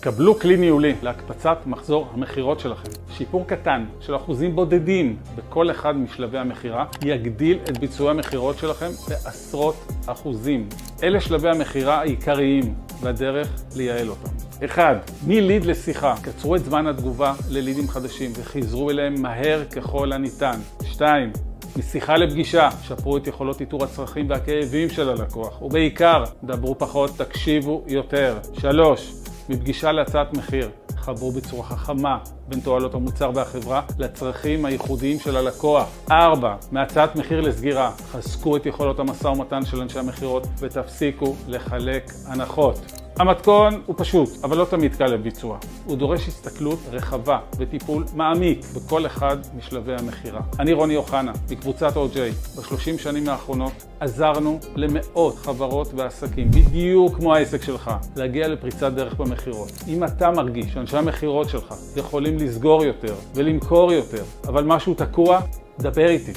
קבלו כלי ניהולי להקפצת מחזור המחירות שלכם. שיפור קטן של אחוזים בודדים בכל אחד משלבי המחירה יגדיל את ביצועי המחירות שלכם בעשרות אחוזים. אלה שלבי המחירה העיקריים והדרך לייעל אותם. 1. מליד לשיחה, קצרו את זמן התגובה ללידים חדשים וחיזרו אליהם מהר ככל הניתן. 2. משיחה לפגישה, שפרו את יכולות איתור הצרכים והכאבים של הלקוח, ובעיקר, דברו פחות, תקשיבו יותר. 3. מפגישה להצעת מחיר, חברו בצורה חכמה בין תועלות המוצר והחברה לצרכים הייחודיים של הלקוח. 4. מהצעת מחיר לסגירה, חזקו את יכולות המשא ומתן של אנשי המחירות ותפסיקו לחלק הנחות. המתכון הוא פשוט, אבל לא תמיד קל לביצוע. הוא דורש הסתכלות רחבה וטיפול מעמיק בכל אחד משלבי המחירה. אני רוני אוחנה, מקבוצת OJ. ב-30 שנים האחרונות עזרנו למאות חברות ועסקים, בדיוק כמו העסק שלך, להגיע לפריצת דרך במחירות. אם אתה מרגיש שאנשי המחירות שלך יכולים לסגור יותר ולמכור יותר, אבל משהו תקוע, דבר איתי.